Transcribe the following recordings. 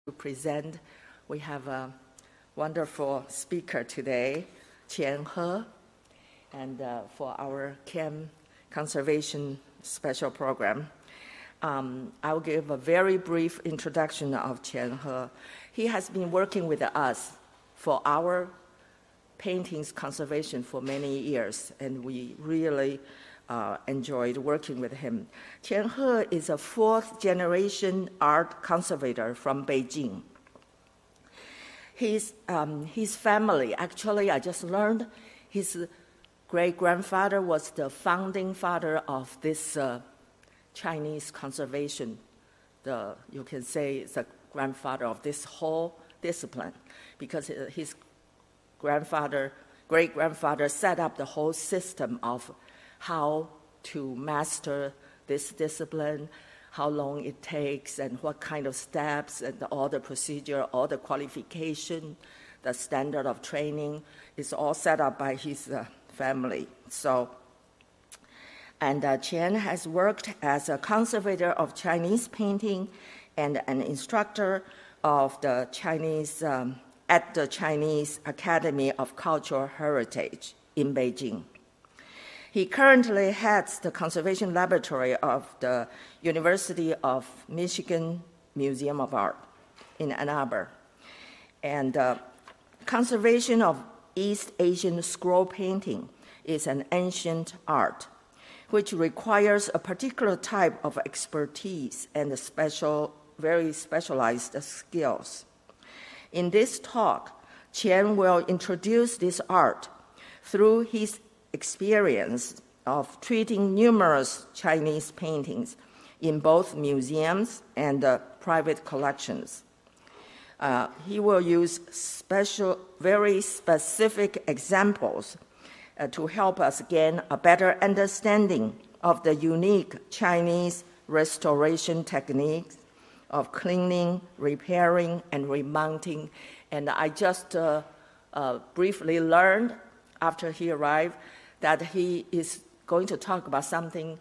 to present. We have a wonderful speaker today, Qian He, and for our Qian Conservation special program. I'll give a very brief introduction of Qian He. He has been working with us for our paintings conservation for many years, and we really enjoyed working with him. Qian He is a fourth-generation art conservator from Beijing. His family, actually, I just learned, his great-grandfather was the founding father of this Chinese conservation. You can say the grandfather of this whole discipline, because his great-grandfather set up the whole system of how to master this discipline, how long it takes, and what kind of steps, and all the procedure, all the qualification, the standard of training is all set up by his family. Qian has worked as a conservator of Chinese painting and an instructor of the Chinese at the Chinese Academy of Cultural Heritage in Beijing. He currently heads the conservation laboratory of the University of Michigan Museum of Art in Ann Arbor. And conservation of East Asian scroll painting is an ancient art which requires a particular type of expertise and very specialized skills. In this talk, Qian will introduce this art through his experience of treating numerous Chinese paintings in both museums and private collections. He will use very specific examples to help us gain a better understanding of the unique Chinese restoration techniques of cleaning, repairing, and remounting. And I just briefly learned after he arrived that he is going to talk about something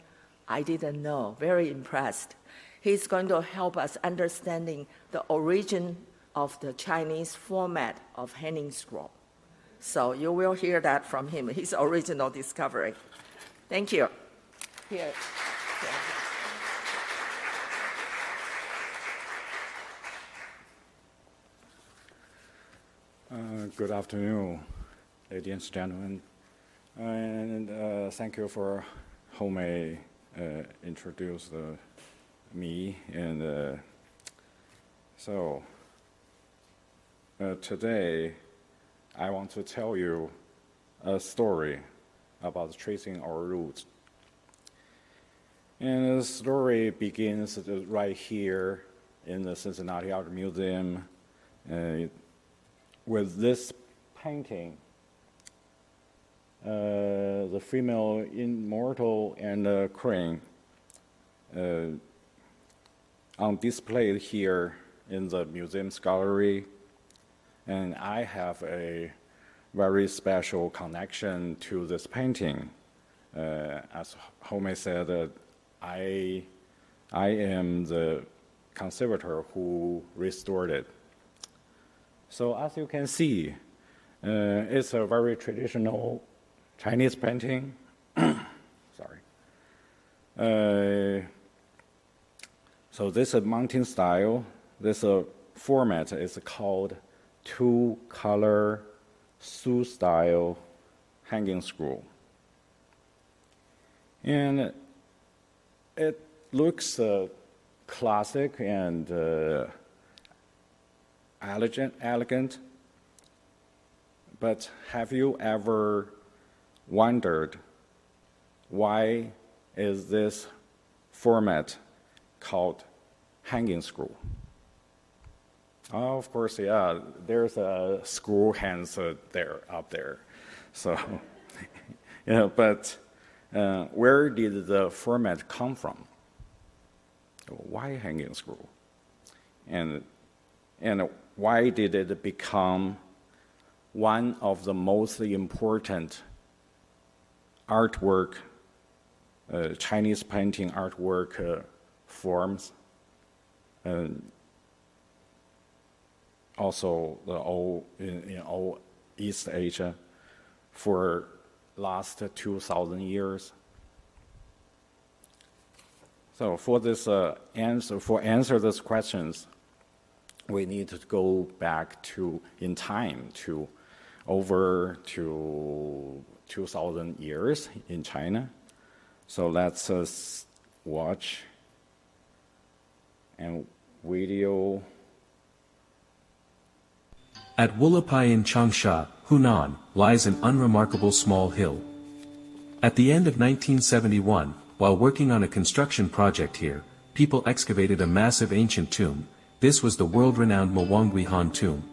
I didn't know. Very impressed. He's going to help us understanding the origin of the Chinese format of hanging scroll. So you will hear that from him, his original discovery. Thank you. Here. Good afternoon, ladies and gentlemen. And thank you for how may introduce me. And so today I want to tell you a story about tracing our roots. And the story begins right here in the Cincinnati Art Museum with this painting. The female immortal and the crane on display here in the museum's gallery. And I have a very special connection to this painting. As Home said, I am the conservator who restored it. So as you can see, it's a very traditional Chinese painting. Sorry. So this mounting style, this format is called two-color Su style hanging scroll. And it looks classic and elegant, but have you ever wondered why is this format called hanging scroll? Of course, yeah, there's a screw hands up there. So, yeah, but where did the format come from? Why hanging screw? And why did it become one of the most important artwork, Chinese painting artwork forms also in all East Asia for last 2,000 years. So for this answer these questions, we need to go back in time to over 2,000 years in China. So let's watch and video. At Wulapai in Changsha, Hunan, lies an unremarkable small hill. At the end of 1971, while working on a construction project here, people excavated a massive ancient tomb. This was the world-renowned Mawangwi Han tomb.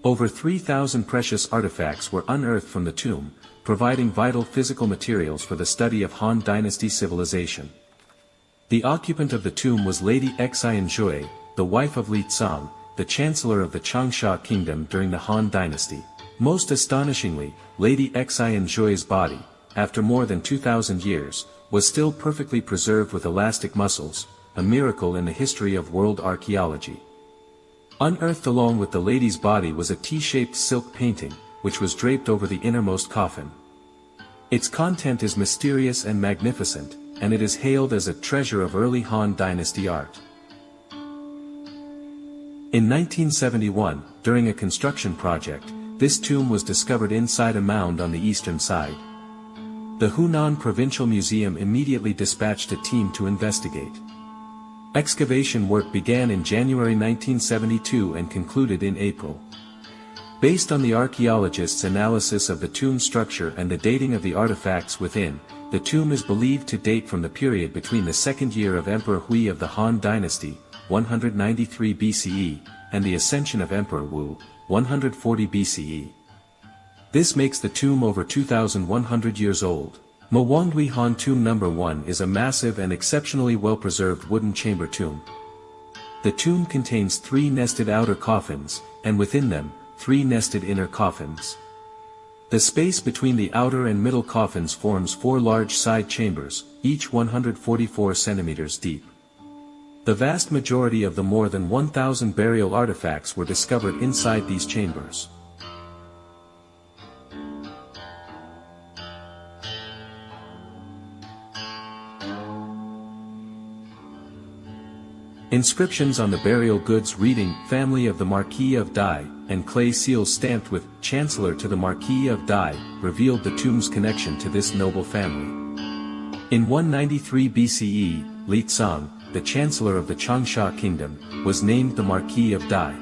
Over 3,000 precious artifacts were unearthed from the tomb, providing vital physical materials for the study of Han Dynasty civilization. The occupant of the tomb was Lady Qian He, the wife of Li Tsang, the chancellor of the Changsha kingdom during the Han Dynasty. Most astonishingly, Lady Qian He's body, after more than 2,000 years, was still perfectly preserved with elastic muscles, a miracle in the history of world archaeology. Unearthed along with the lady's body was a T-shaped silk painting, which was draped over the innermost coffin. Its content is mysterious and magnificent, and it is hailed as a treasure of early Han Dynasty art. In 1971, during a construction project, this tomb was discovered inside a mound on the eastern side. The Hunan Provincial Museum immediately dispatched a team to investigate. Excavation work began in January 1972 and concluded in April. Based on the archaeologists' analysis of the tomb structure and the dating of the artifacts within, the tomb is believed to date from the period between the second year of Emperor Hui of the Han Dynasty, 193 BCE, and the ascension of Emperor Wu, 140 BCE. This makes the tomb over 2,100 years old. Mawangwi Han Tomb No. 1 is a massive and exceptionally well-preserved wooden chamber tomb. The tomb contains 3 nested outer coffins, and within them, 3 nested inner coffins. The space between the outer and middle coffins forms 4 large side chambers, each 144 centimeters deep. The vast majority of the more than 1,000 burial artifacts were discovered inside these chambers. Inscriptions on the burial goods reading, Family of the Marquis of Dai, and clay seals stamped with, Chancellor to the Marquis of Dai, revealed the tomb's connection to this noble family. In 193 BCE, Li Tsang, the Chancellor of the Changsha Kingdom, was named the Marquis of Dai.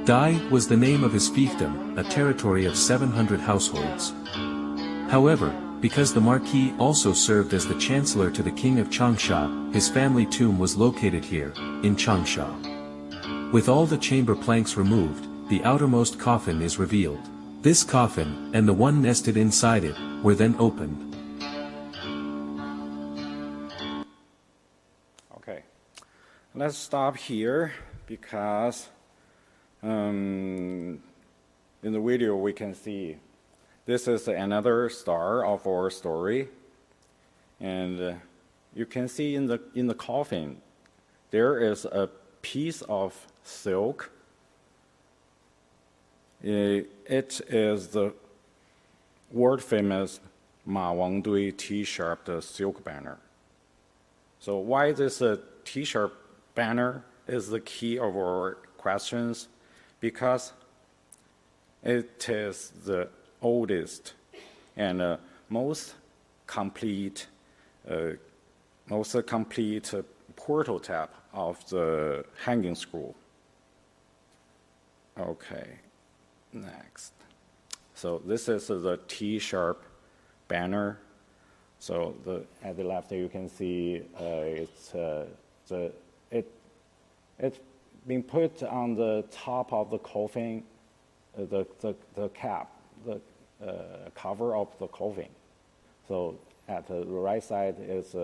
Dai was the name of his fiefdom, a territory of 700 households. However, because the Marquis also served as the Chancellor to the King of Changsha, his family tomb was located here, in Changsha. With all the chamber planks removed, the outermost coffin is revealed. This coffin, and the one nested inside it, were then opened. Okay, let's stop here because in the video we can see this is another star of our story, and you can see in the coffin there is a piece of silk. It is the world-famous Ma Wangdui T-shaped silk banner. So why this T-shirt banner is the key of our questions? Because it is the oldest and most complete prototype of the hanging scroll. Okay, next. So this is the T-sharp banner. So at the left you can see it's been put on the top of the coffin, the cap, the cover of the coffin. So at the right side is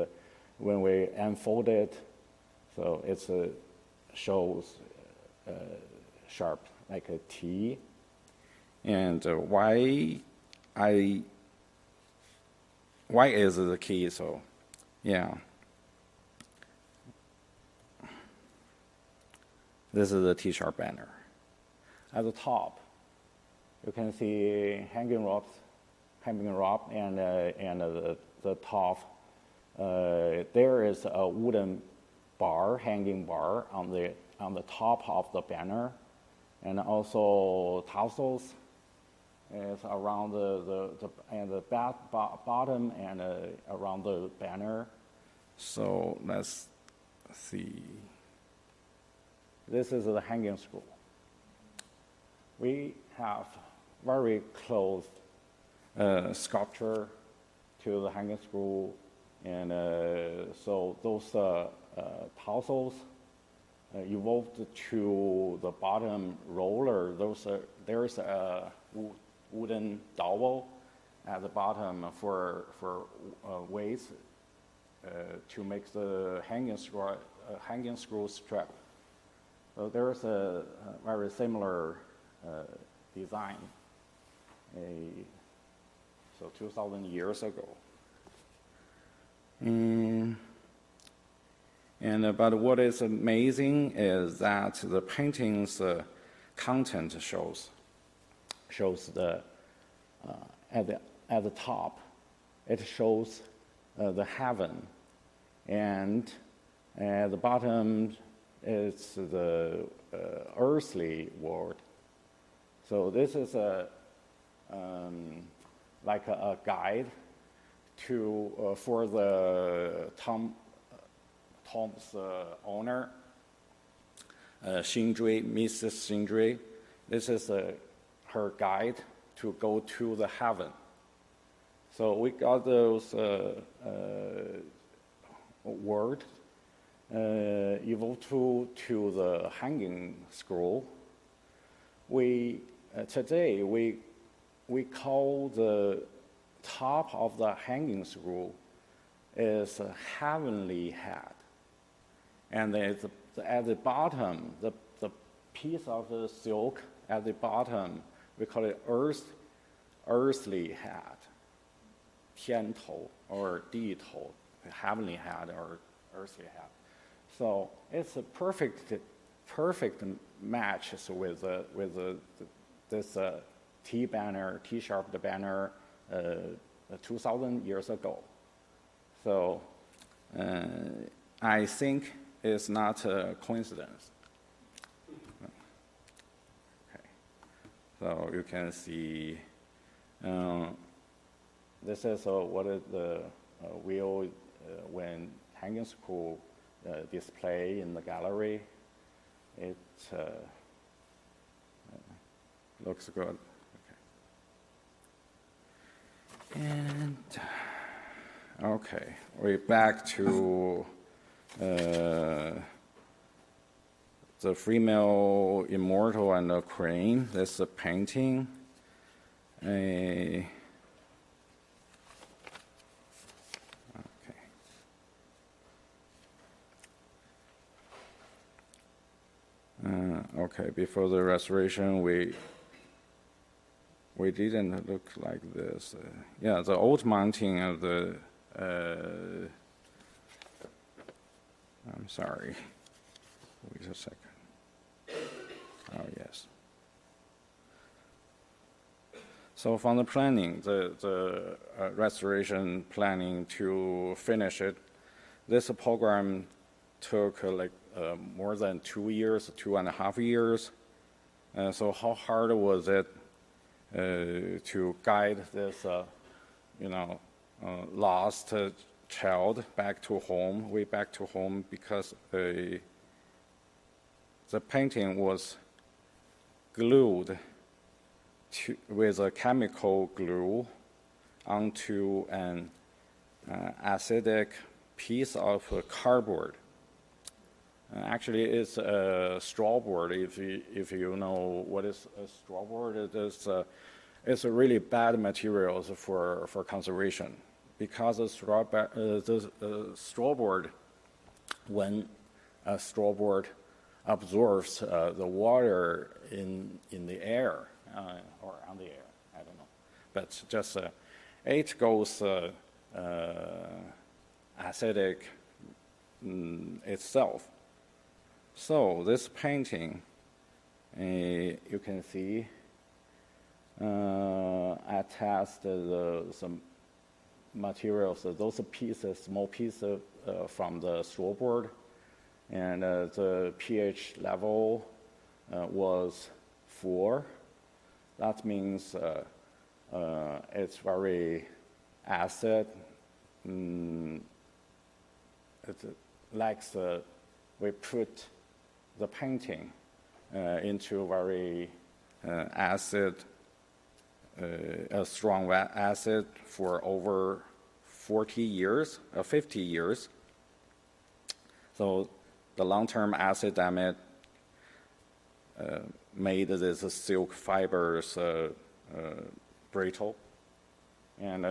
when we unfold it, so it shows sharp like a T. And why is the key? So yeah, this is the T-sharp banner. at the top, you can see hanging rope, and the top. There is a wooden bar, hanging bar on the top of the banner, and also tassels is around the bottom and around the banner. So let's see. This is the hanging scroll. We have very close sculpture to the hanging scroll, and so those tassels evolved to the bottom roller. There's a wooden dowel at the bottom for weights to make the hanging screw strap. So there's a very similar design, so 2,000 years ago. But what is amazing is that the painting's content shows the at the top, it shows the heaven, and at the bottom it's the earthly world. So this is like a guide for the Tom's owner, Mrs. Xinjui. This is her guide to go to the heaven. So we got those words evolved to the hanging scroll. Today we call the top of the hanging scroll is a heavenly head, and at the bottom, the piece of the silk at the bottom, we call it earthly head, 天头 or 地头, heavenly head or earthly head. So it's a perfect match with this T-shaped banner 2,000 years ago. So I think it's not a coincidence. Okay. So you can see this is what is the wheel when hanging scroll display in the gallery. It looks good. Okay. And okay, we're back to the female immortal and the crane. This is a painting. Okay, before the restoration, we didn't look like this. Yeah, the old mounting of the. I'm sorry. Wait a second. Oh yes. So from the planning, the restoration planning to finish it, this program took more than 2 years, 2.5 years. So how hard was it to guide this, lost child back to home, way back to home, because the painting was glued with a chemical glue onto an acidic piece of cardboard. Actually, it's a straw board. If you know what is a straw board, it's a really bad material for conservation, because the straw board, when a straw board absorbs the water in the air or on the air, I don't know, but just it goes acidic itself. So this painting You can see I tested some materials, those pieces, small pieces from the straw board, and the pH level was 4. That means it's very acid. It likes we put the painting into very acid, a strong acid for over 40 years, 50 years. So the long-term acid damage made this silk fibers brittle, and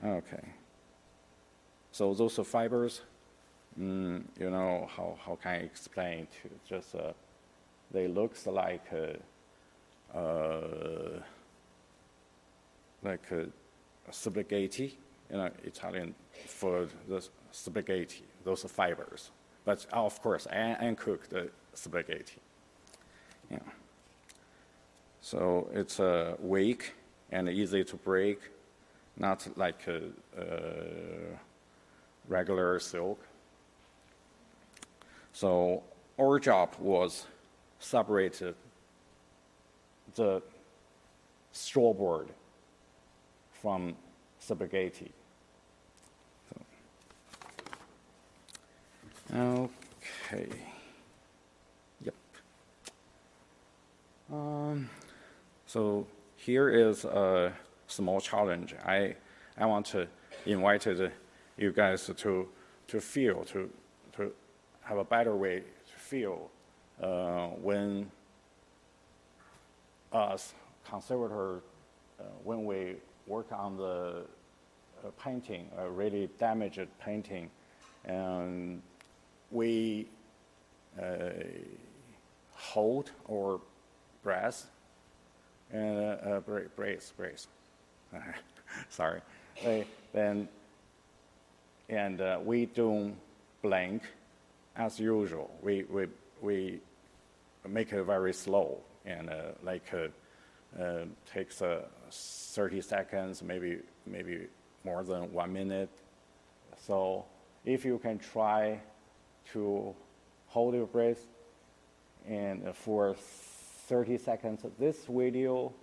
okay. So those fibers, you know, how can I explain to just they looks like spaghetti, you know, Italian for the spaghetti, those fibers. But of course, uncooked spaghetti. Yeah. So it's weak and easy to break, not like regular silk. So our job was separate the straw board from spaghetti. So, okay. Yep. So here is a small challenge. I want to invite you guys to feel, to have a better way to feel when us conservators, when we work on the painting, a really damaged painting, and we hold or brace and brace. Sorry. And we don't blink as usual. We make it very slow, and takes 30 seconds, maybe more than 1 minute. So if you can try to hold your breath and for 30 seconds, this video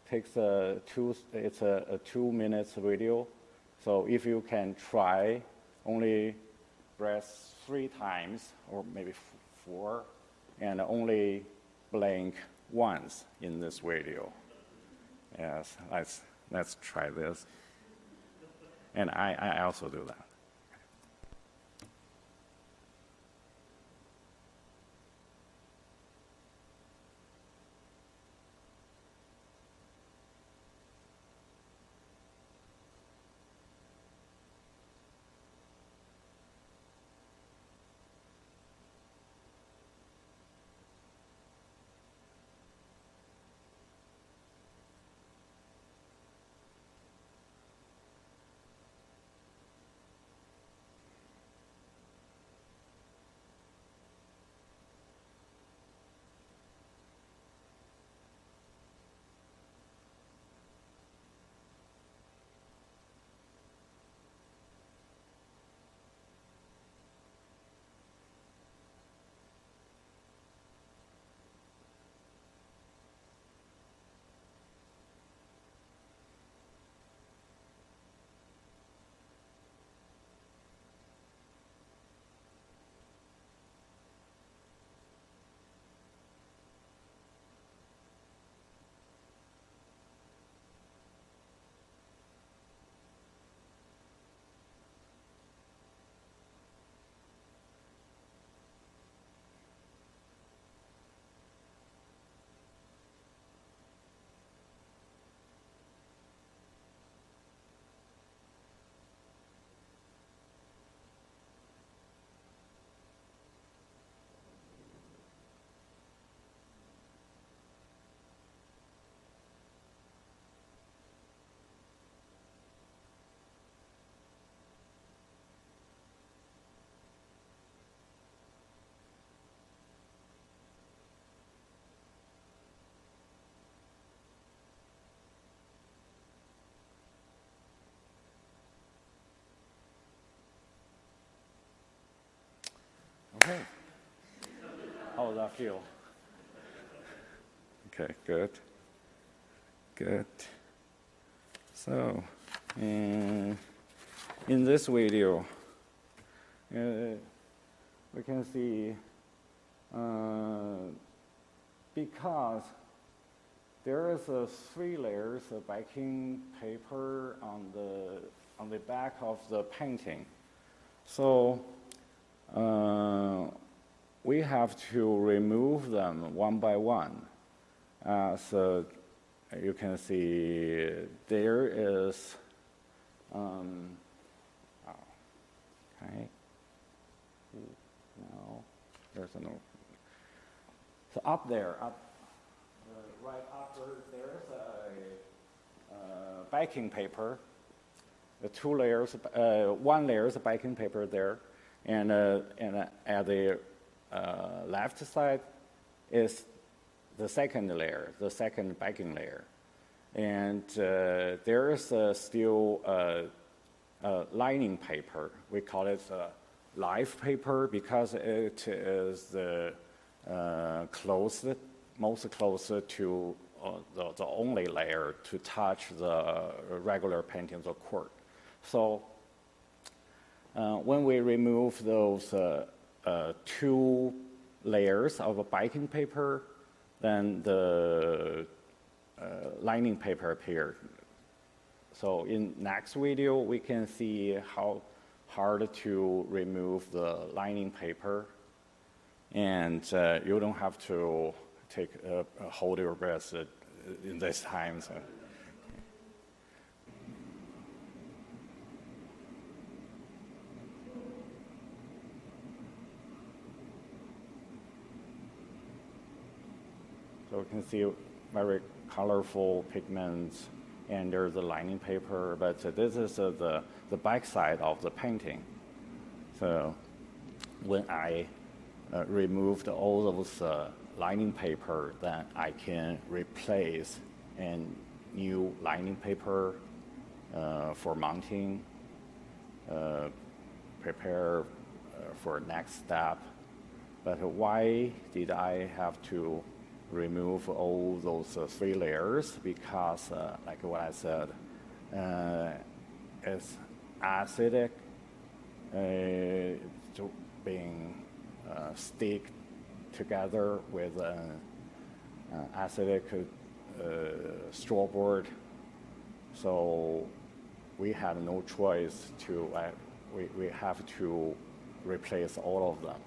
takes it's a 2 minutes video. So if you can try, only breath 3 times or maybe 4, and only blink once in this video. Yes, let's try this. And I also do that. feel? Okay, good. Good. So, in this video, we can see because there is a 3 layers of backing paper on the back of the painting. So we have to remove them one by one. So you can see there is, okay, no, there's no. So up there, right after there's a backing paper, the 2 layers, 1 layer is backing paper there, and at the left side is the second layer, the second backing layer. And there is still lining paper. We call it live paper because it is the most close to the only layer to touch the regular painting's cord. So when we remove those 2 layers of backing paper, then the lining paper appeared. So in next video, we can see how hard to remove the lining paper, and you don't have to hold your breath in this time. So. So we can see very colorful pigments under the lining paper, but this is the back side of the painting. So when I removed all those lining paper, then I can replace a new lining paper for mounting, prepare for next step. But why did I have to remove all those 3 layers? Because, like what I said, it's acidic, being stick together with acidic straw board. So we had no choice to, we have to replace all of them.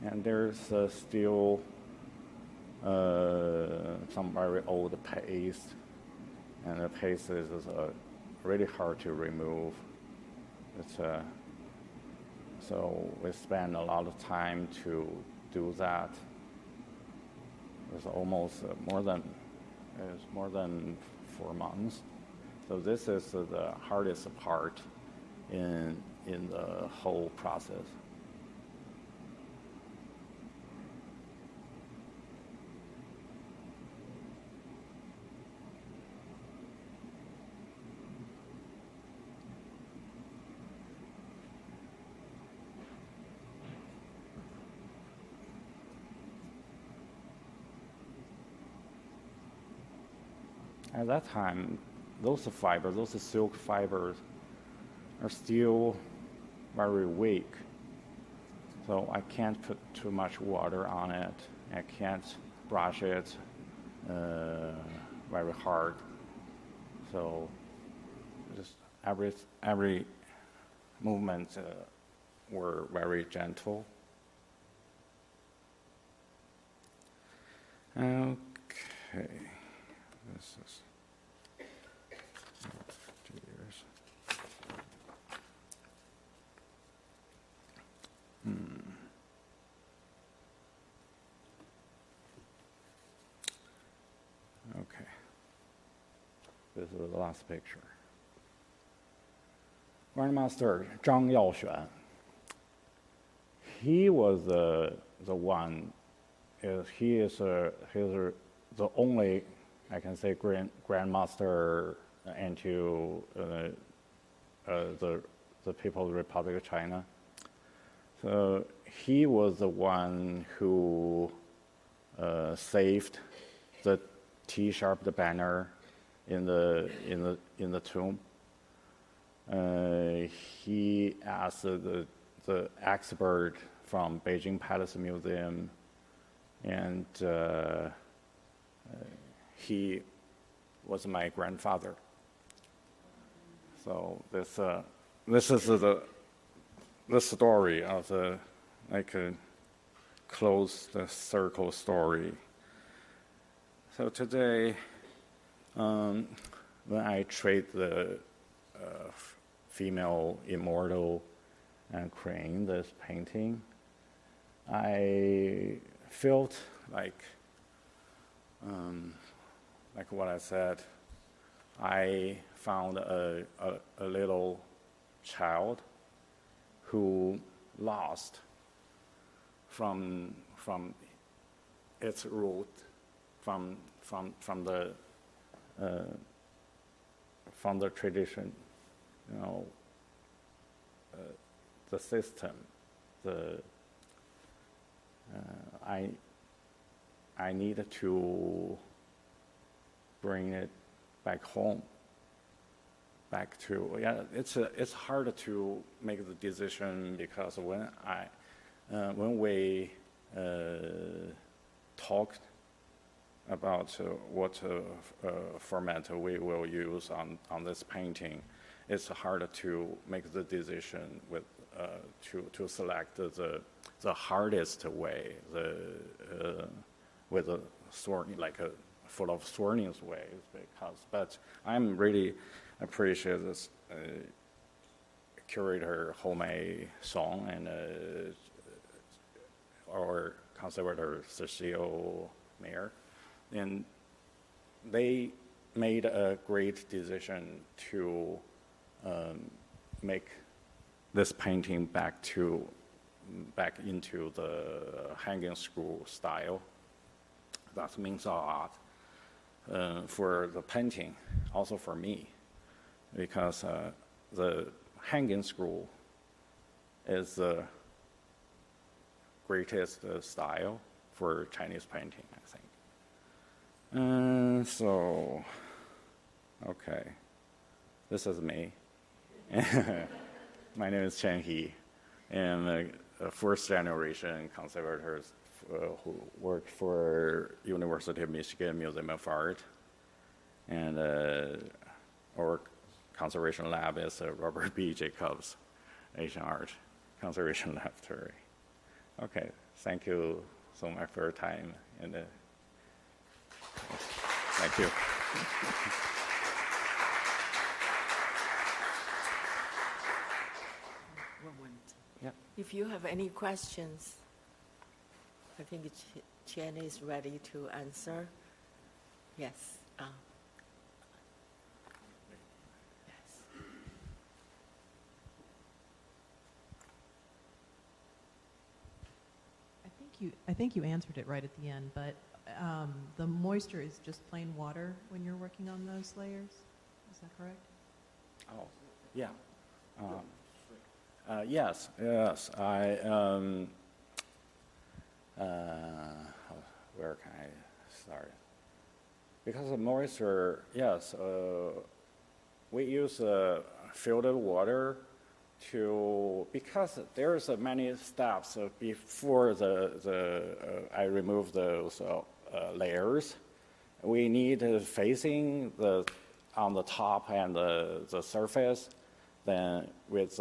And there's still some very old paste, and the paste is really hard to remove. It's, so we spend a lot of time to do that. It's almost more than 4 months. So this is the hardest part in the whole process. At that time, those silk fibers are still very weak. So I can't put too much water on it. I can't brush it very hard. So just every movement were very gentle. Okay. This is 2 years. Okay. This is the last picture. Grandmaster Zhang Yaoxuan. He was the one the only, I can say, grandmaster into the People's Republic of China. So he was the one who saved the T-sharp, the banner in the tomb. He asked the expert from Beijing Palace Museum, and he was my grandfather. So this is the story of the close the circle story. So today, when I trade the female immortal and crane, this painting, I felt like what I said. I found a little child who lost from its root, from the tradition, the system, I needed to bring it back home. It's hard to make the decision, because when we talked about what format we will use on this painting, it's hard to make the decision to select the hardest way, with a thorny, full of thorns ways, but I'm really appreciate this curator Homei Song and our conservator Cecile Mayer, and they made a great decision to make this painting back into the hanging screw style. That means a lot for the painting, also for me, because the hanging screw is the greatest style for Chinese painting, I think. So, okay, this is me. My name is Qian He, and a first generation conservators who worked for University of Michigan Museum of Art, and our conservation lab is Robert B. Jacobs Asian Art Conservation Laboratory. Okay, thank you so much for your time, and thank you. Yeah. If you have any questions, I think Qian is ready to answer. Yes. Yes. I think you answered it right at the end, but the moisture is just plain water when you're working on those layers. Is that correct? Oh, yeah. Yes. Where can I start? Because of moisture, yes, we use filtered water because there's many steps before I remove those layers. We need facing on the top and the surface, then with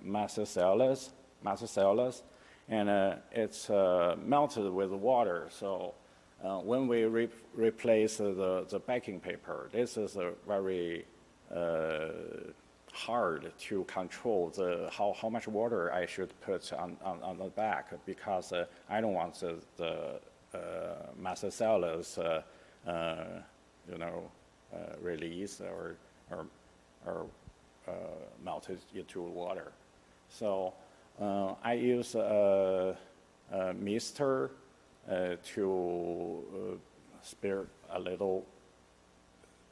macellus, and it's melted with water. So when we replace the backing paper, this is a very hard to control how much water I should put on the back, because I don't want the macellus release or melted into water. So I use mister to spare a little,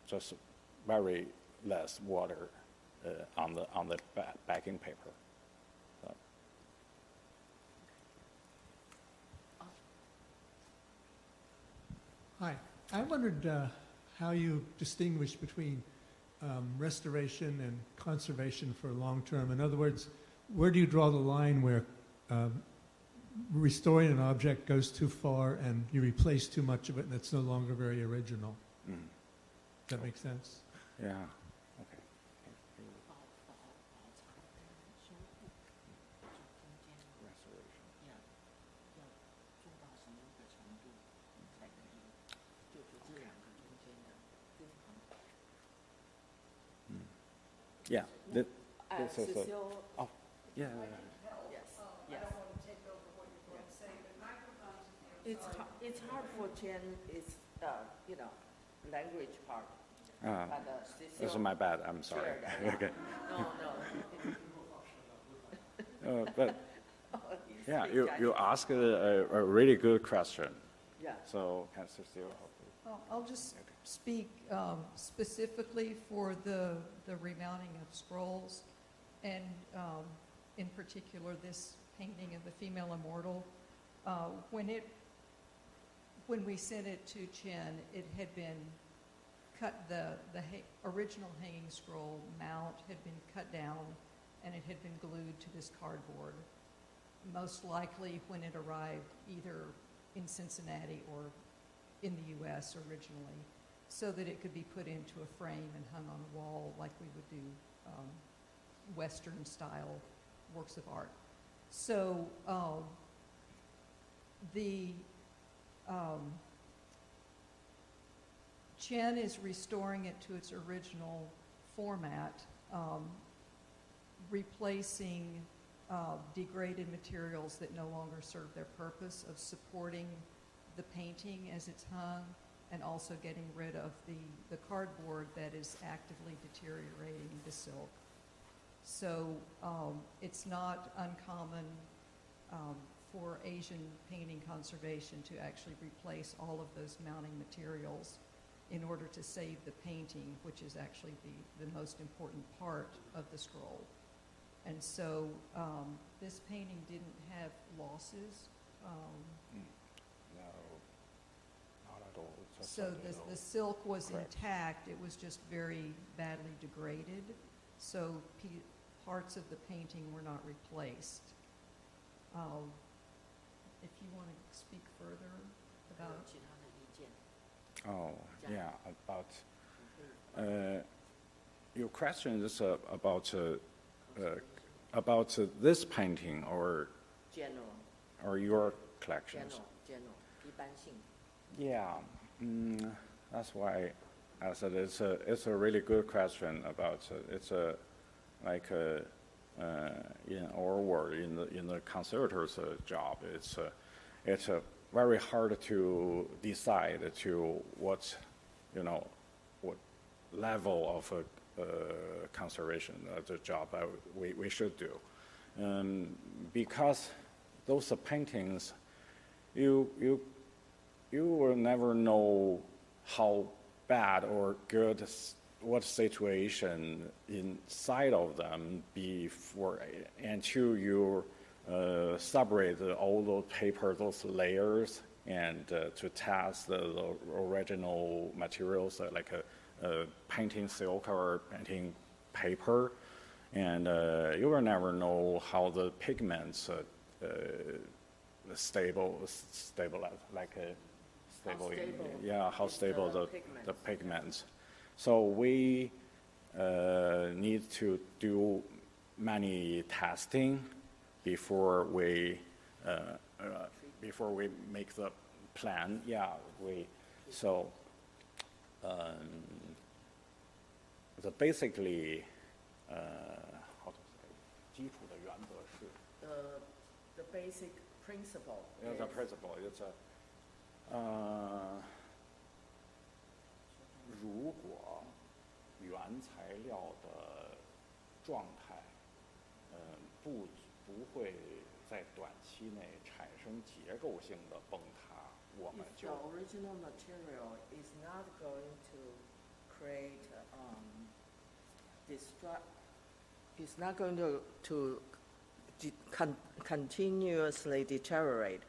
just very less water on the backing paper. So. Hi. I wondered how you distinguish between restoration and conservation for long term. In other words, where do you draw the line where restoring an object goes too far and you replace too much of it and it's no longer very original? Does that make sense? Yeah. Okay. Yeah. This is a, oh, yeah. It's hard for Qian, it's, language part. This is my bad. I'm sorry. Okay. No. But yeah, you asked a really good question. Yeah. So can Cecile help you? Well, I'll just speak specifically for the remounting of scrolls, and in particular this painting of the female immortal. When we sent it to Qian, it had been cut, the original hanging scroll mount had been cut down, and it had been glued to this cardboard, most likely when it arrived either in Cincinnati or in the U.S. originally, so that it could be put into a frame and hung on a wall like we would do Western-style works of art. So Qian is restoring it to its original format, replacing degraded materials that no longer serve their purpose of supporting the painting as it's hung, and also getting rid of the cardboard that is actively deteriorating the silk. So it's not uncommon for Asian painting conservation to actually replace all of those mounting materials in order to save the painting, which is actually the most important part of the scroll. And so this painting didn't have losses. No, not at all. Just So the silk was intact, it was just very badly degraded. So parts of the painting were not replaced. If you want to speak further about... Oh, yeah, about your question is about this painting or General. or your collections. General. 一般性. Yeah, that's why I said it's a really good question about it's a like in our world in the conservator's job, it's very hard to decide to what level of conservation the job we should do, because those paintings you will never know how bad or good what situation inside of them before until you separate all those paper, those layers, and to test the original materials like a painting silk or painting paper, and you will never know how the pigments stabilize, like a stable, how stable the pigments. So we need to do many testing before we make the plan. Yeah, the basically how to say 基础的原则是 The basic principle. The principle is 如果原材料的状态不会在短期期内产生结构性的崩塌，我们 If 就 the original material is not going to create it's not going to continuously deteriorate.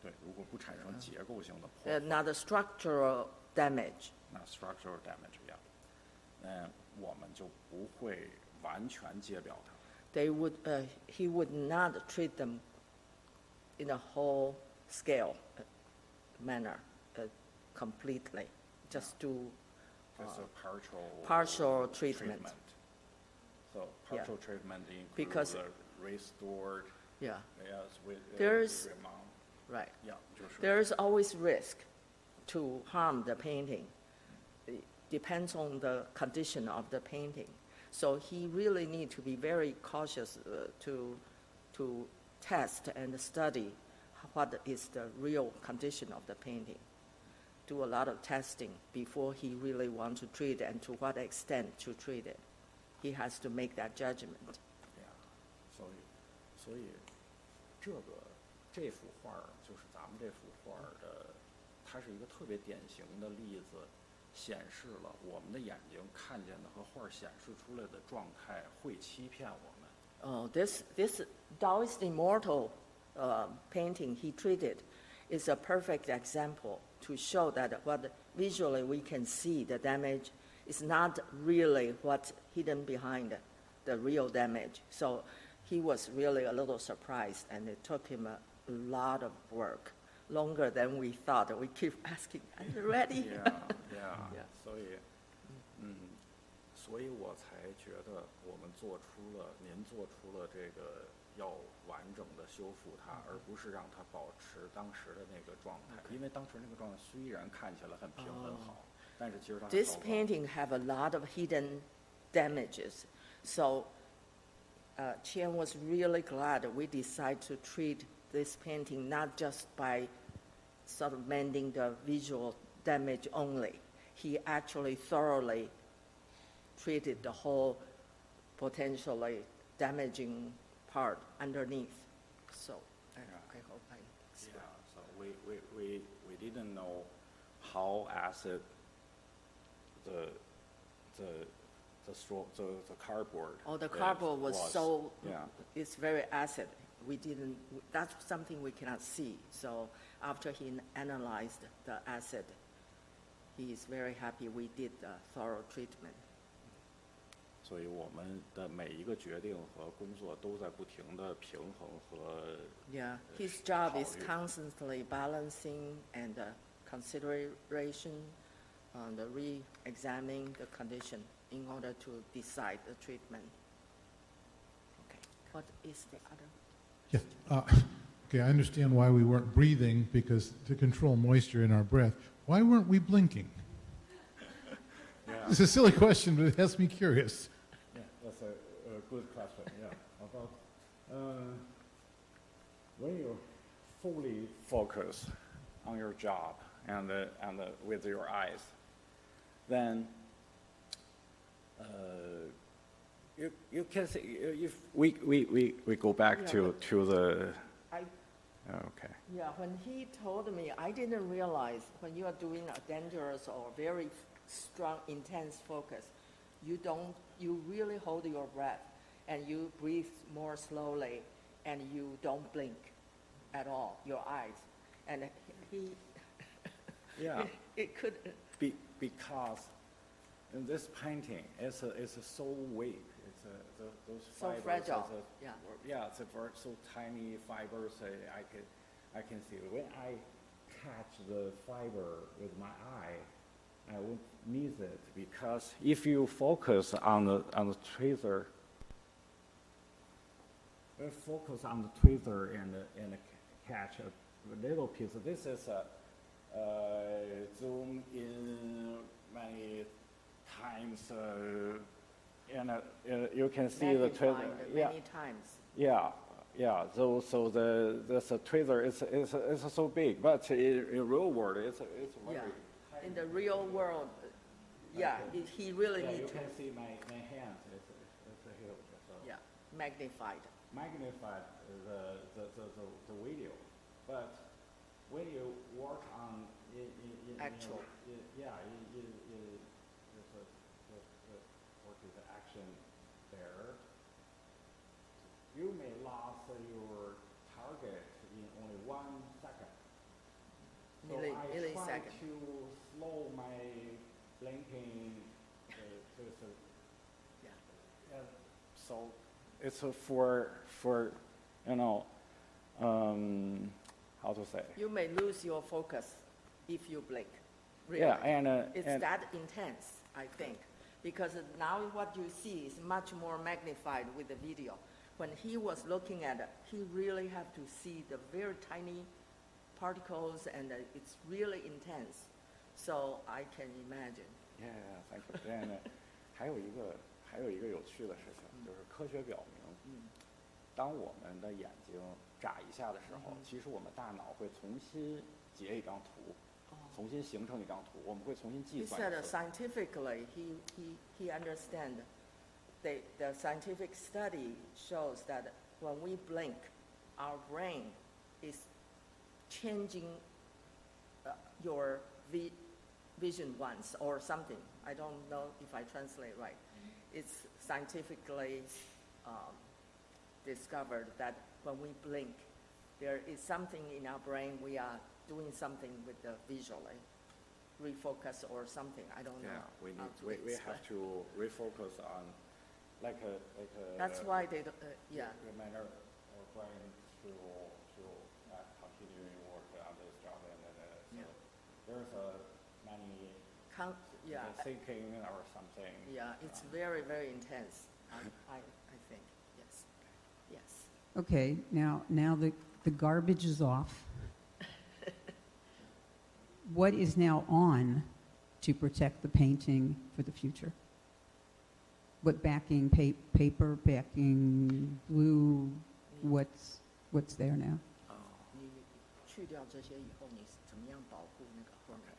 对，如果不产生结构性的破坏， Not a structural damage. 那 structural damage 一样，我们就不会完全揭表它。He would not treat them in a whole scale manner, completely. Just do Just a partial treatment. So partial treatment includes Because- the restored, yeah, yes, with There's- remount. right. Yeah, 就是 There's always risk to harm the painting. It depends on the condition of the painting. So he really need to be very cautious to test and study what is the real condition of the painting. Do a lot of testing before he really want to treat and to what extent to treat it. He has to make that judgment. Yeah, 所以这幅画儿就是咱们这幅画儿的，它是一个特别典型的例子，显示了我们的眼睛看见的和画儿显示出来的状态会欺骗我们。This Taoist immortal painting he treated is a perfect example to show that what visually we can see the damage is not really what's hidden behind the real damage. So he was really a little surprised, and it took him a lot of work, longer than we thought. We keep asking, "Are you ready?" Yeah. 所以我才觉得您做出了这个要完整的修复它，而不是让它保持当时的那个状态。因为当时那个状态虽然看起来很平很好，但是其实它 This painting have a lot of hidden damages. So Qian was really glad we decided to treat this painting not just by sort of mending the visual damage only. He actually thoroughly treated the whole potentially damaging part underneath. So I hope I explained. Yeah, so we didn't know how acid the cardboard. Oh, the cardboard was so, Yeah. it's very acid. That's something we cannot see. So after he analyzed the acid, he is very happy we did the thorough treatment. 所以我们的每一个决定和工作都在不停的平衡和 Yeah, his job is 考虑。 constantly balancing and consideration, and re-examining the condition in order to decide the treatment. Okay, what is the other? Yeah. Okay, I understand why we weren't breathing, because to control moisture in our breath. Why weren't we blinking? It's a silly question, but it has me curious. Yeah, that's a good question. Yeah, about when you fully focus on your job and with your eyes, then you can see if we go back Yeah, to the I okay. Yeah, when he told me, I didn't realize when you are doing a dangerous or very strong, intense focus, you really hold your breath and you breathe more slowly and you don't blink at all, your eyes. And he, Yeah. it could, Because in this painting, it's so weak. Those So fibers. fragile, yeah. Yeah, it's so tiny fibers. I can see when I catch the fiber with my eye, I would miss it, because if you focus on the tweezer, and catch a little piece. This is a zoom in many times, and you can see the tweezer. magnified Yeah, many times. yeah. So the tweezer is so big, but in real world, it's very. Yeah, in the real world, yeah, he really Yeah, need you to, can see my hands. It's huge. So. yeah. magnified. Magnify the video, but when you work on Actual. work with the action there, you may lose your target in only 1 second. So I try Millisecond. to slow my blinking Yeah. so it's for how to say? You may lose your focus if you blink. Really. Yeah, and It's and that intense, I think, because now what you see is much more magnified with the video. When he was looking at it, he really had to see the very tiny particles, and it's really intense. So I can imagine. Yeah, thank you. And 还有一个有趣的事情，就是科学表明，当我们的眼睛眨一下的时候，其实我们大脑会重新截一张图，重新形成一张图，我们会重新计 He 算 said 一次。 scientifically, he understand. The scientific study shows that when we blink, our brain is changing your vision once or something. I don't know if I translate right. It's scientifically discovered that when we blink, there is something in our brain, we are doing something with the visually, refocus or something, I don't know. Yeah, we how need to we explain. have to refocus on like a That's why they, yeah. reminder our brain to continuing work on this job, and so Yeah. there's many Yeah, thinking or something. yeah, it's very, very intense, I think, yes, yes. Okay, now the garbage is off. What is now on to protect the painting for the future? What backing, paper, backing, glue, what's there now? 你去掉这些以后，你怎么样保护那个后面？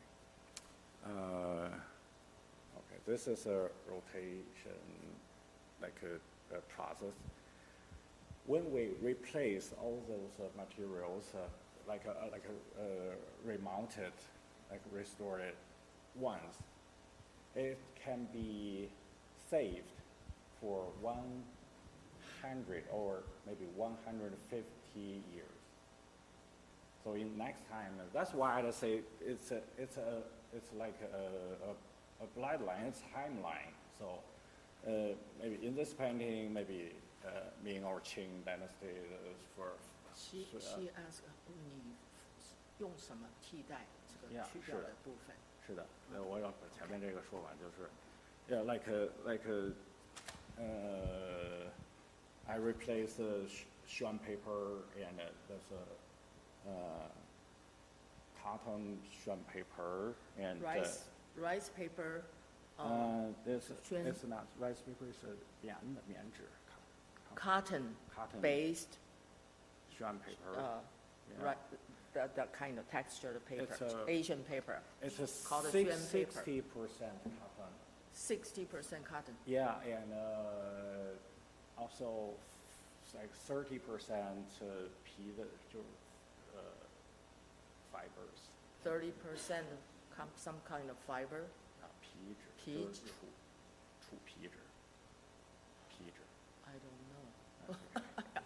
Okay, this is a rotation, like a process. When we replace all those materials, remounted, like restored it once, it can be saved for 100 or maybe 150 years. So in next time, that's why I say it's like a bloodline, it's timeline. So maybe in this painting, maybe Ming or Qing dynasty for. She asked 你用什么替代这个 Yeah, 去掉的 sure. 部分？是的，我要把前面这个说完，就是，yeah, I replace the Xuan paper and there's a cotton Xuan paper and rice paper. this Xuan- it's not rice paper, it's a 棉纸 Cotton Cotton. based, Xuan paper. Yeah. right, that kind of textured paper, It's a- Asian paper. It's a called a Xuan paper. 60% cotton. 60% cotton. Yeah, and also like 30% 皮的，就是fibers. 30% some kind of fiber. 皮质，皮就是储皮质，皮质。 I don't know.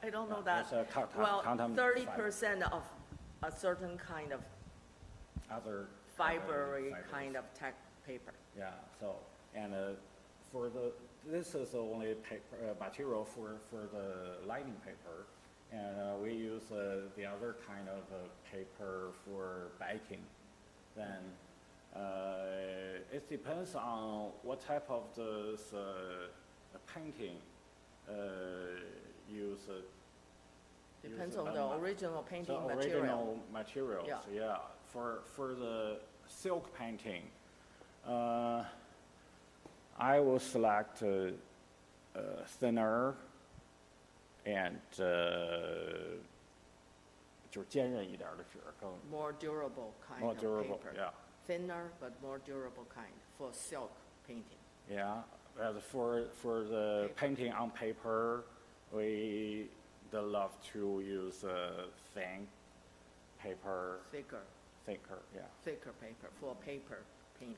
I don't know that. It's a Well, cotton 30% of a certain kind of other fibery fibers. kind of paper. Yeah, so, and this is the only paper, material for the lighting paper. And we use the other kind of paper for backing. Then it depends on what type of this painting use. Depends use on the original painting the material. original materials, Yeah. yeah. For the silk painting, I will select thinner and 就是坚韧一点的纸，更 More durable kind more of durable, paper. yeah. Thinner but more durable kind for silk painting. Yeah, as for the painting on paper, we love to use thin paper, Thicker thicker, yeah. paper for paper painting.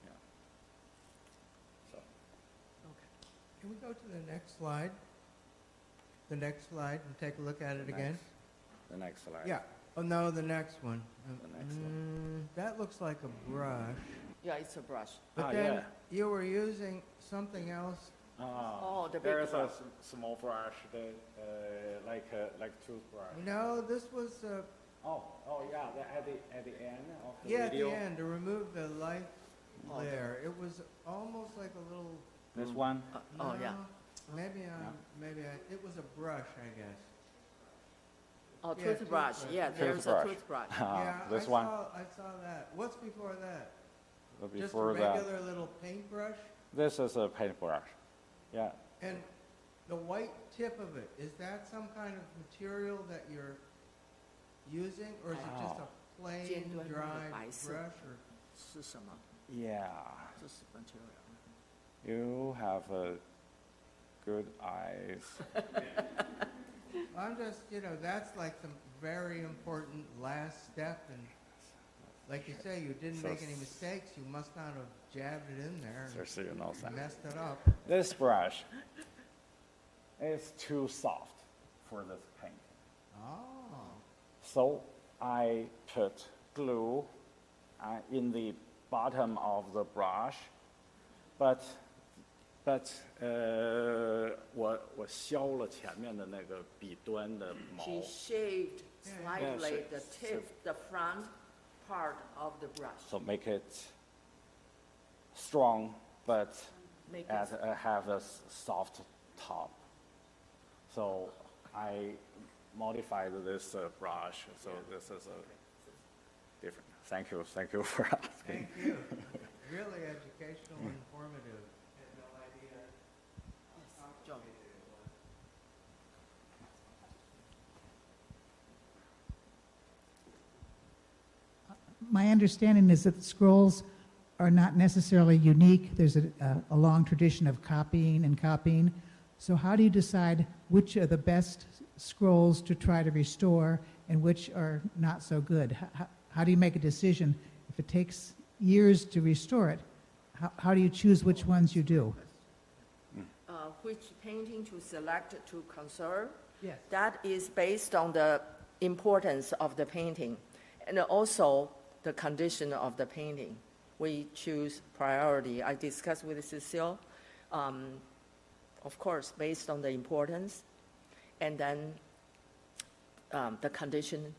Yeah. So, Can we go to the next slide? The next slide and take a look at it again? the next slide. Yeah. Oh, no, the next one. The next one. That looks like a brush. Yeah, it's a brush. But Ah, then yeah. you were using something else. Oh, the big There's brush. a small brush, like toothbrush. No, this was, Oh, yeah, at the end of the yeah, at video. the end, to remove the light Oh, layer. It was almost like a little. This one. Oh, yeah. No, maybe it was a brush, I guess. Oh, Yeah, toothbrush. toothbrush. Yeah, there's a Toothbrush. toothbrush. Yeah, This I one. saw that. What's before that? Before Just a that, regular little paintbrush? this is a paintbrush. Yeah. And the white tip of it, is that some kind of material that you're using, or is it just a plain 尖端的 dried 白色。 brush? Or 是什么？ Yeah. 这是 material. You have good eyes. I'm just, that's like the very important last step, and like you say, you didn't make any mistakes. You must not have jabbed it in there Just so you know that. and messed it up. This brush is too soft for this paint. Oh. So I put glue in the bottom of the brush, but 我削了前面的那个笔端的毛。 She shaved slightly Yeah, the tip, the front part of the brush. So make it strong, but Make it have a soft top. So I modified this brush. So this is a different. Thank you for asking. Thank you. Really educational and informative. Had no idea how John. complicated it was. My understanding is that the scrolls are not necessarily unique. There's a long tradition of copying and copying. So how do you decide which are the best scrolls to try to restore and which are not so good? How do you make a decision? If it takes years to restore it, how do you choose which ones you do? Which painting to select to conserve? Yes. That is based on the importance of the painting and also the condition of the painting. We choose priority. I discussed with Cecile, of course, based on the importance, and then the condition.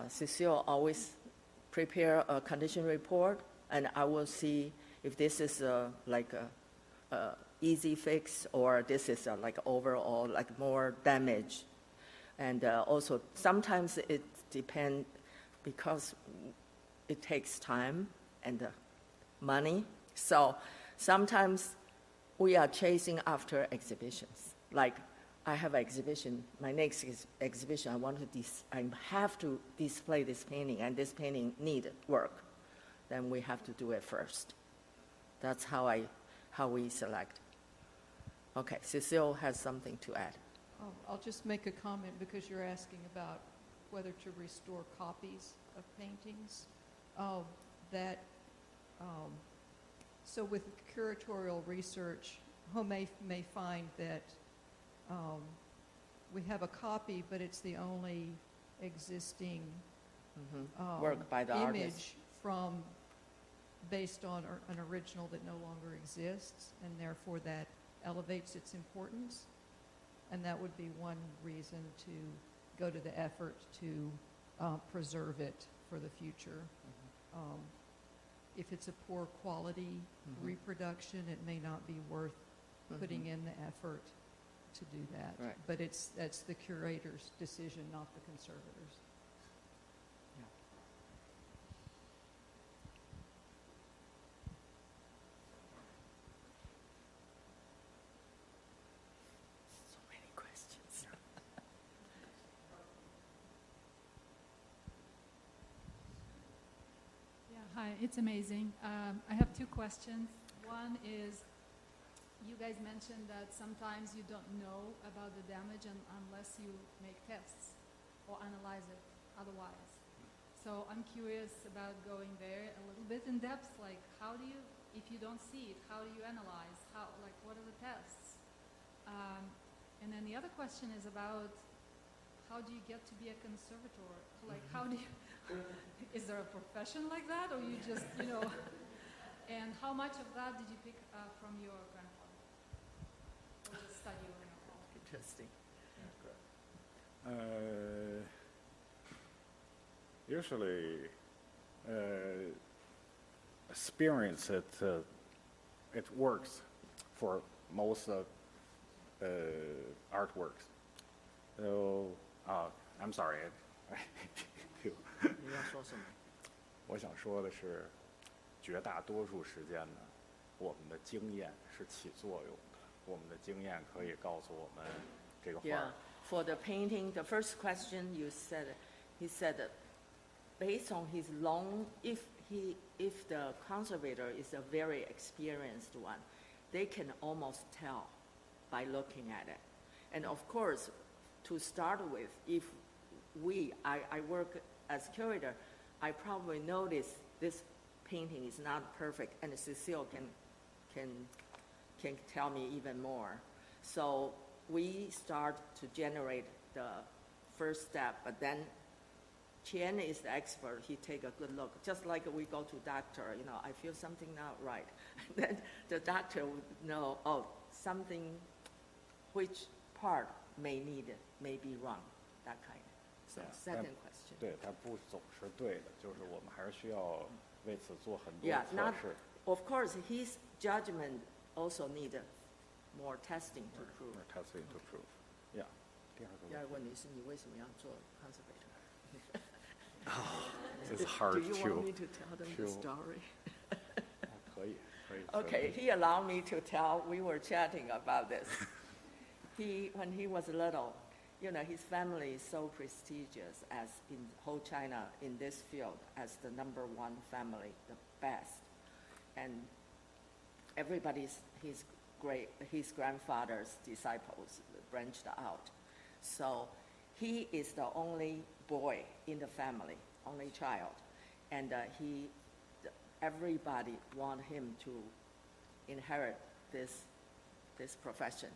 Cecile always prepare a condition report, and I will see if this is like a easy fix or this is like overall like more damage. And also sometimes it depends because it takes time and money. So sometimes we are chasing after exhibitions. Like I have an exhibition, my next exhibition, I have to display this painting, and this painting need work. Then we have to do it first. That's how we select. Okay, Cecile has something to add. I'll just make a comment because you're asking about whether to restore copies of paintings. So with curatorial research, He may find that we have a copy, but it's the only existing Work by the image artist. based on an original that no longer exists, and therefore that elevates its importance. And that would be one reason to go to the effort to preserve it for the future. If it's a poor quality reproduction, it may not be worth putting in the effort to do that. Right. But that's the curator's decision, not the conservator's. So many questions. Yeah, hi, it's amazing. I have two questions. One is, you guys mentioned that sometimes you don't know about the damage unless you make tests or analyze it otherwise. So I'm curious about going there a little bit in depth, like how do you, if you don't see it, how do you analyze? How, like, what are the tests? And then the other question is about how do you get to be a conservator? Like, how do you, is there a profession like that, or you just, you know, and how much of that did you pick from your grandfather? Or just study on your own? Interesting. Usually, experience it works for most artworks. So, I'm sorry. 你要说什么？我想说的是，绝大多数时间呢，我们的经验是起作用的。我们的经验可以告诉我们这个画。Yeah, for the painting, the first question you said, he said, that based on his long, if the conservator is a very experienced one, they can almost tell by looking at it. And of course, to start with, if I work as curator, I probably notice this painting is not perfect, and Cecile can tell me even more. So we start to generate the first step, but then Qian is the expert. He take a good look. Just like we go to doctor, you know, I feel something not right. Then the doctor would know, oh, something, which part may be wrong, that kind. So second question. 对，它不总是对的，就是我们还是需要为此做很多 Yeah, 测 not, 试。 of course, his judgment also need more testing to prove. More testing to prove. Yeah. 第二个第二个问题是你为什么要做 conservator? It's hard Do you to. want me to tell them the story? 可以，可以。 Okay, he allowed me to tell. We were chatting about this. When he was little, you know, his family is so prestigious as in whole China in this field as the #1 family, the best, and everybody's his grandfather's disciples branched out. So he is the only boy in the family, only child, and everybody want him to inherit this profession.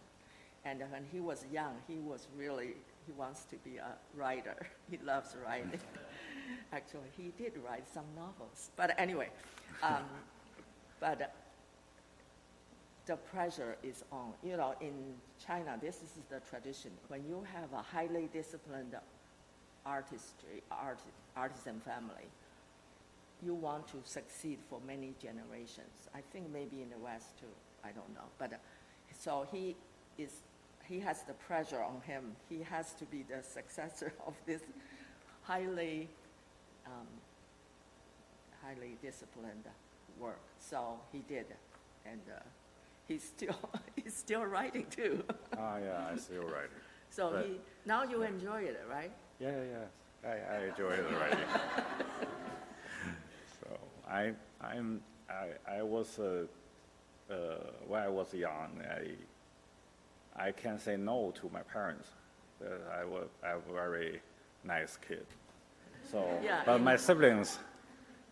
And when he was young, he wants to be a writer. He loves writing. Actually, he did write some novels. But anyway, but the pressure is on. You know, in China, this is the tradition. When you have a highly disciplined artisan family, you want to succeed for many generations. I think maybe in the West too, I don't know. But so he has the pressure on him. He has to be the successor of this highly disciplined work. So he did, and he's still writing too. Yeah, I still write. So but, now you enjoy it, right? Yeah. I enjoy the writing. So I was when I was young, I can't say no to my parents. I'm a very nice kid. So, Yeah, but my siblings,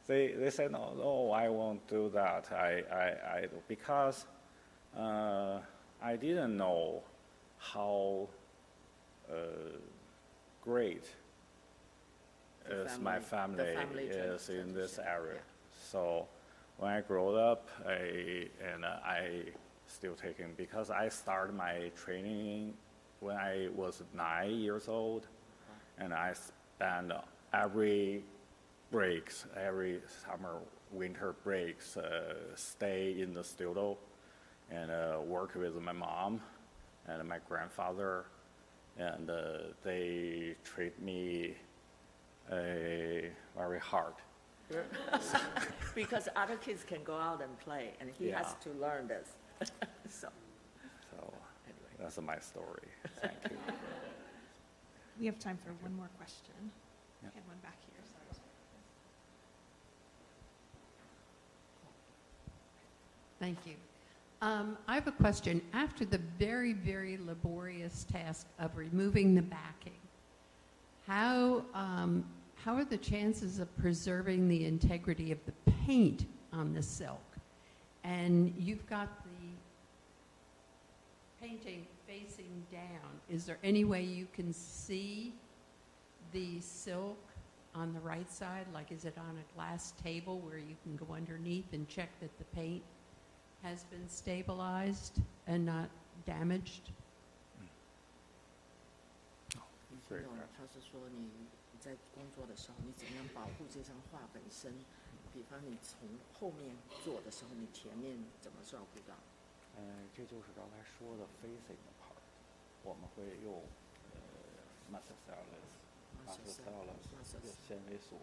they say no, I won't do that. I because I didn't know how great my family is in this area. Yeah. So when I grew up, I still taking, because I started my training when I was 9 years old, and I spent every summer, winter breaks, stay in the studio and work with my mom and my grandfather, and they treat me very hard. Because other kids can go out and play, and he has to learn this. So anyway. That's my story. Thank you. We have time for one more question. Yeah. And one back here. Sorry. Thank you. I have a question. After the very, very laborious task of removing the backing, how are the chances of preserving the integrity of the paint on the silk? And you've got the painting facing down. Is there any way you can see the silk on the right side? Like, is it on a glass table where you can go underneath and check that the paint has been stabilized and not damaged? 你听懂了？他是说你在工作的时候，你怎么样保护这张画本身？比方你从后面做的时候，你前面怎么照顾到？这就是刚才说的 facing 的 part， 我们会用macellus 纤维素，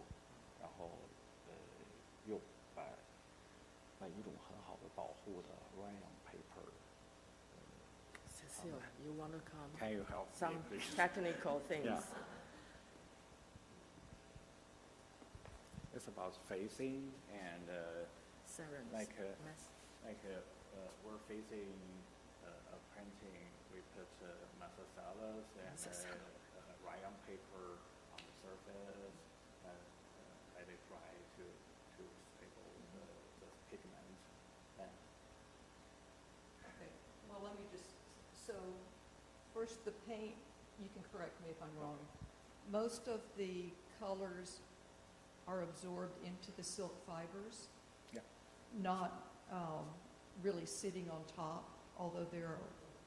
然后用把一种很好的保护的 rayon paper。 Cecile, you want to come? Can you help Some me, please? technical things. Yeah. It's about facing and Sarah's like mess. we're facing a painting. We put macellus and rayon paper on the surface and let it dry to stable the pigment. Okay, well, let me just, so first the paint, you can correct me if I'm wrong. Most of the colors are absorbed into the silk fibers, Yeah. not really sitting on top, although there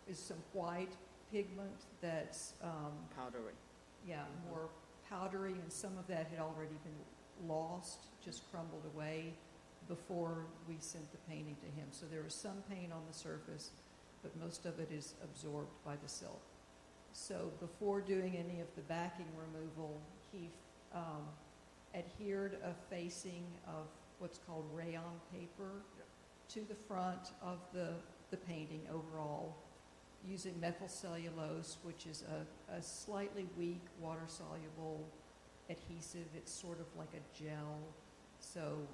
is some white pigment that's, Powdery. yeah, more powdery, and some of that had already been lost, just crumbled away before we sent the painting to him. So there is some paint on the surface, but most of it is absorbed by the silk. So before doing any of the backing removal, he adhered a facing of what's called rayon paper to the front of the painting overall, using methyl cellulose, which is a slightly weak water-soluble adhesive. It's sort of like a gel. So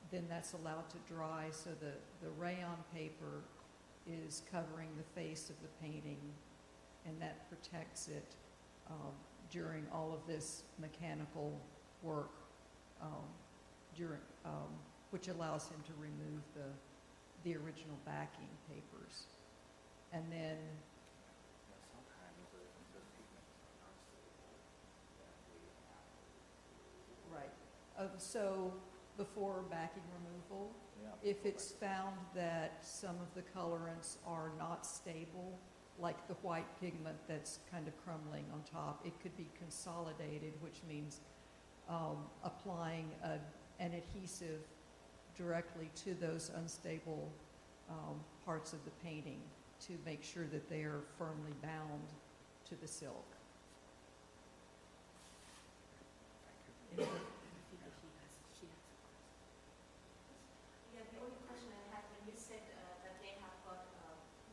then that's allowed to dry. So the rayon paper is covering the face of the painting, and that protects it during all of this mechanical work, which allows him to remove the original backing papers. And then Sometimes the pigments are not stable. right. So before backing removal, if it's found that some of the colorants are not stable, like the white pigment that's kind of crumbling on top, it could be consolidated, which means applying an adhesive directly to those unstable parts of the painting to make sure that they are firmly bound to the silk. Thank you. Yeah, the only question I had, when you said that they have got,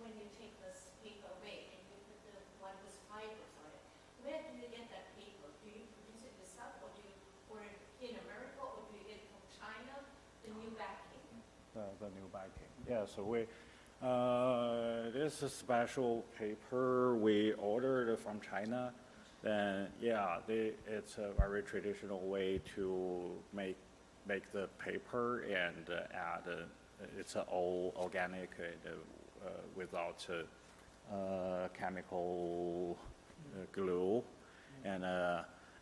when you take this paper away and you put the one with fibers on it, where do you get that paper? Do you produce it yourself, or do you order it in America, or do you get it from China, the new backing? The new backing. Yeah, so this is special paper we ordered from China. Then it's a very traditional way to make the paper and add it's all organic without chemical glue, and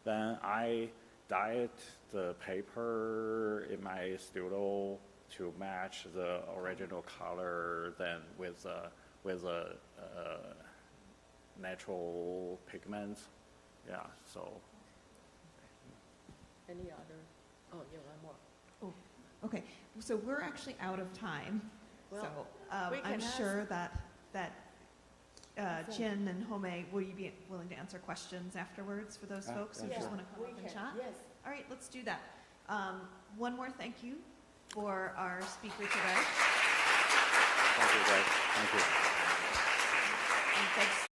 then I dyed the paper in my studio to match the original color, then with a natural pigment. Yeah, so. Any other? Oh, yeah, one more. Oh, okay. So we're actually out of time. Well, So we can I'm ask- sure that Qian and Home, will you be willing to answer questions afterwards for those folks who yeah, just sure. want to come We up and can, chat? yes. All right, let's do that. One more thank you for our speaker today. Thank you, guys. Thank you. And thanks